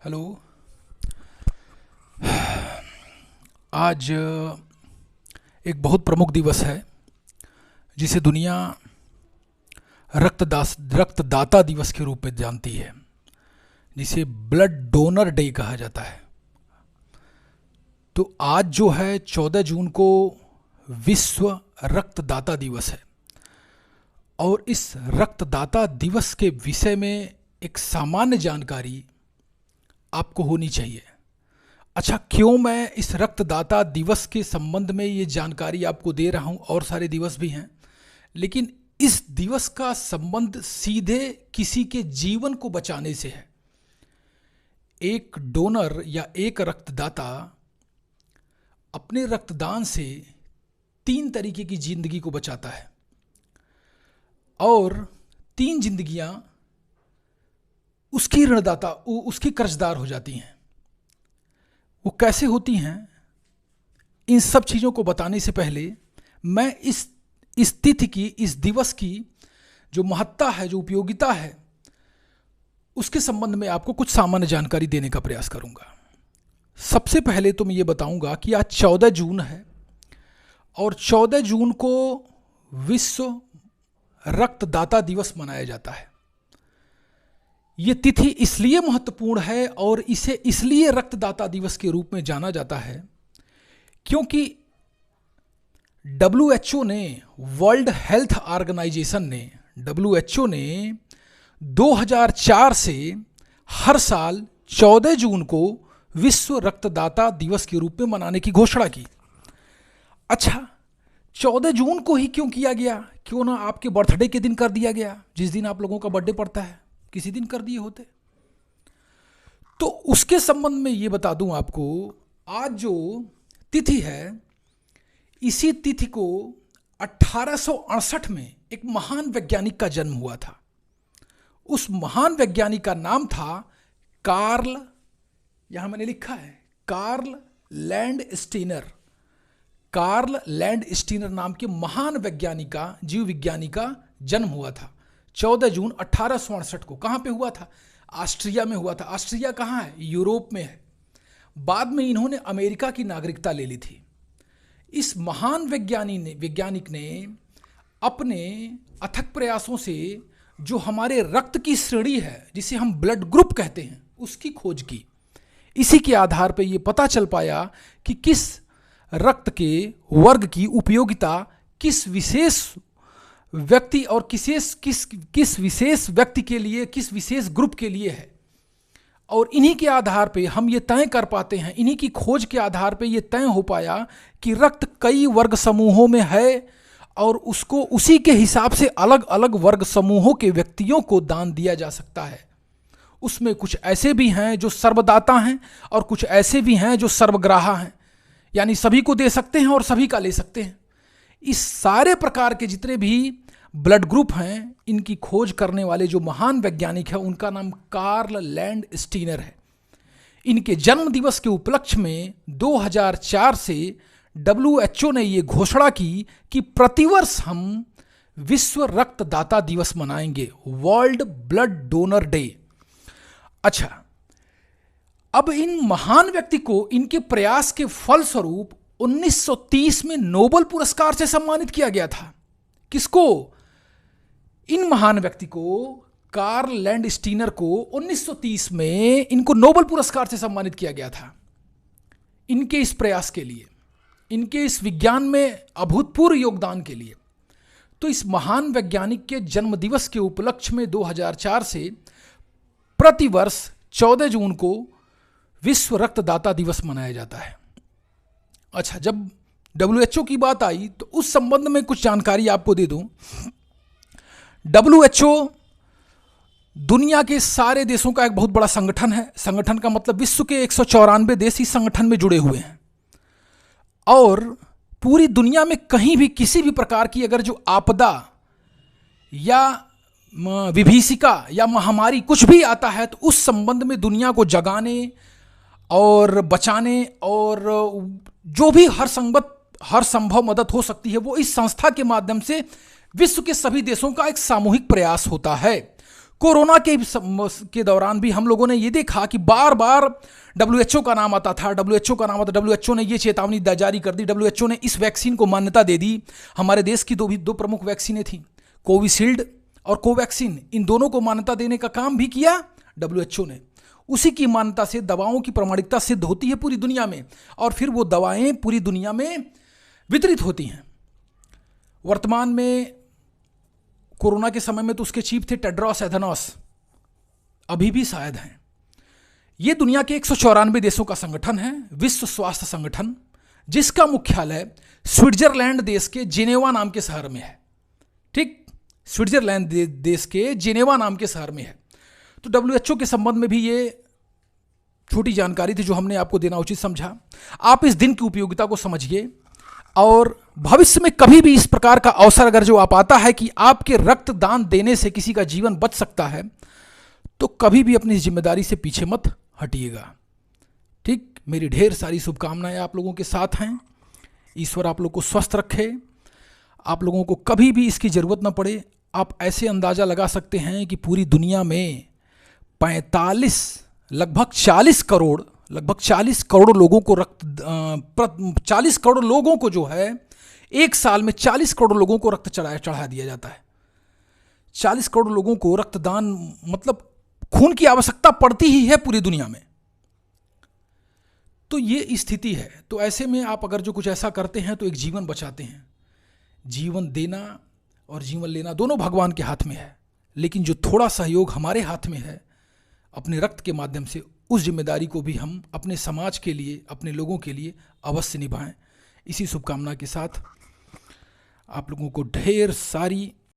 Hello. आज एक बहुत प्रमुख दिवस है जिसे दुनिया रक्तदाता दिवस के रूप में जानती है, जिसे ब्लड डोनर डे कहा जाता है। तो आज जो है 14 जून को विश्व रक्तदाता दिवस है, और इस रक्तदाता दिवस के विषय में एक सामान्य जानकारी आपको होनी चाहिए। अच्छा, क्यों मैं इस रक्तदाता दिवस के संबंध में ये जानकारी आपको दे रहा हूँ? और सारे दिवस भी हैं, लेकिन इस दिवस का संबंध सीधे किसी के जीवन को बचाने से है। एक डोनर या एक रक्तदाता अपने रक्तदान से 3 तरीके की जिंदगी को बचाता है, और 3 जिंदगियां उसकी ऋणदाता, उसकी कर्जदार हो जाती हैं। वो कैसे होती हैं, इन सब चीज़ों को बताने से पहले मैं इस तिथि की, इस दिवस की जो महत्ता है, जो उपयोगिता है, उसके संबंध में आपको कुछ सामान्य जानकारी देने का प्रयास करूंगा। सबसे पहले तो मैं ये बताऊंगा कि आज 14 जून है, और 14 जून को विश्व रक्तदाता दिवस मनाया जाता है। ये तिथि इसलिए महत्वपूर्ण है और इसे इसलिए रक्तदाता दिवस के रूप में जाना जाता है क्योंकि WHO ने, वर्ल्ड हेल्थ ऑर्गेनाइजेशन ने, WHO ने 2004 से हर साल 14 जून को विश्व रक्तदाता दिवस के रूप में मनाने की घोषणा की। अच्छा, 14 जून को ही क्यों किया गया? क्यों ना आपके बर्थडे के दिन कर दिया गया, जिस दिन आप लोगों का बर्थडे पड़ता है, किसी दिन कर दिए होते। तो उसके संबंध में ये बता दूं आपको, आज जो तिथि है, इसी तिथि को 1868 में एक महान वैज्ञानिक का जन्म हुआ था। उस महान वैज्ञानिक का नाम था कार्ल, यहां मैंने लिखा है कार्ल लैंडस्टीनर। कार्ल लैंडस्टीनर नाम के महान वैज्ञानिक का, जीव विज्ञानी का जन्म हुआ था 14 जून 1868 को। कहाँ पे हुआ था? ऑस्ट्रिया में हुआ था। ऑस्ट्रिया कहाँ है? यूरोप में है। बाद में इन्होंने अमेरिका की नागरिकता ले ली थी। इस महान वैज्ञानिक ने अपने अथक प्रयासों से जो हमारे रक्त की श्रेणी है, जिसे हम ब्लड ग्रुप कहते हैं, उसकी खोज की। इसी के आधार पर यह पता चल पाया कि किस रक्त के वर्ग की उपयोगिता किस विशेष व्यक्ति और किस विशेष व्यक्ति के लिए, किस विशेष ग्रुप के लिए है। और इन्हीं के आधार पे हम ये तय कर पाते हैं, इन्हीं की खोज के आधार पे ये तय हो पाया कि रक्त कई वर्ग समूहों में है, और उसको उसी के हिसाब से अलग अलग वर्ग समूहों के व्यक्तियों को दान दिया जा सकता है। उसमें कुछ ऐसे भी हैं जो सर्वदाता हैं, और कुछ ऐसे भी हैं जो सर्वग्राहा हैं, यानी सभी को दे सकते हैं और सभी का ले सकते हैं। इस सारे प्रकार के जितने भी ब्लड ग्रुप हैं, इनकी खोज करने वाले जो महान वैज्ञानिक है, उनका नाम कार्ल लैंडस्टीनर है। इनके जन्म दिवस के उपलक्ष्य में 2004 से WHO ने ये घोषणा की कि प्रतिवर्ष हम विश्व रक्तदाता दिवस मनाएंगे, वर्ल्ड ब्लड डोनर डे। अच्छा, अब इन महान व्यक्ति को इनके प्रयास के फलस्वरूप 1930 में नोबेल पुरस्कार से सम्मानित किया गया था। किसको? इन महान व्यक्ति को, कार्ल लैंडस्टीनर को 1930 में इनको नोबेल पुरस्कार से सम्मानित किया गया था, इनके इस प्रयास के लिए, इनके इस विज्ञान में अभूतपूर्व योगदान के लिए। तो इस महान वैज्ञानिक के जन्म दिवस के उपलक्ष्य में 2004 से प्रतिवर्ष 14 जून को विश्व रक्तदाता दिवस मनाया जाता है। अच्छा, जब WHO की बात आई तो उस संबंध में कुछ जानकारी आपको दे दूं। WHO दुनिया के सारे देशों का एक बहुत बड़ा संगठन है। संगठन का मतलब विश्व के 194 देश इस संगठन में जुड़े हुए हैं, और पूरी दुनिया में कहीं भी किसी भी प्रकार की अगर जो आपदा या विभीषिका या महामारी कुछ भी आता है, तो उस संबंध में दुनिया को जगाने और बचाने और जो भी हर संभव मदद हो सकती है, वो इस संस्था के माध्यम से विश्व के सभी देशों का एक सामूहिक प्रयास होता है। कोरोना के दौरान भी हम लोगों ने ये देखा कि बार बार डब्ल्यूएचओ का नाम आता था, डब्ल्यूएचओ का नाम आता, डब्ल्यूएचओ ने ये चेतावनी जारी कर दी, डब्ल्यूएचओ ने इस वैक्सीन को मान्यता दे दी। हमारे देश की दो प्रमुख वैक्सीनें थी, कोविशील्ड और कोवैक्सीन, इन दोनों को मान्यता देने का काम भी किया डब्ल्यूएचओ ने। उसी की मान्यता से दवाओं की प्रामाणिकता सिद्ध होती है पूरी दुनिया में, और फिर वो दवाएं पूरी दुनिया में वितरित होती हैं। वर्तमान में कोरोना के समय में तो उसके चीफ थे टेड्रोस एधनोस, अभी भी शायद हैं। ये दुनिया के 194 देशों का संगठन है, विश्व स्वास्थ्य संगठन, जिसका मुख्यालय स्विट्जरलैंड देश के जिनेवा नाम के शहर में है। ठीक, स्विट्जरलैंड देश के जिनेवा नाम के शहर में है। तो डब्ल्यूएचओ के संबंध में भी ये छोटी जानकारी थी जो हमने आपको देना उचित समझा। आप इस दिन की उपयोगिता को समझिए, और भविष्य में कभी भी इस प्रकार का अवसर अगर जो आप आता है कि आपके रक्तदान देने से किसी का जीवन बच सकता है, तो कभी भी अपनी जिम्मेदारी से पीछे मत हटिएगा। ठीक, मेरी ढेर सारी शुभकामनाएं आप लोगों के साथ हैं। ईश्वर आप लोग को स्वस्थ रखे, आप लोगों को कभी भी इसकी ज़रूरत ना पड़े। आप ऐसे अंदाज़ा लगा सकते हैं कि पूरी दुनिया में लगभग 40 करोड़ लोगों को 40 करोड़ लोगों को जो है एक साल में 40 करोड़ लोगों को रक्त चढ़ा दिया जाता है। 40 करोड़ लोगों को रक्तदान मतलब खून की आवश्यकता पड़ती ही है पूरी दुनिया में। तो ये स्थिति है। तो ऐसे में आप अगर जो कुछ ऐसा करते हैं तो एक जीवन बचाते हैं। जीवन देना और जीवन लेना दोनों भगवान के हाथ में है, लेकिन जो थोड़ा सहयोग हमारे हाथ में है अपने रक्त के माध्यम से, उस जिम्मेदारी को भी हम अपने समाज के लिए, अपने लोगों के लिए अवश्य निभाएं। इसी शुभकामना के साथ आप लोगों को ढेर सारी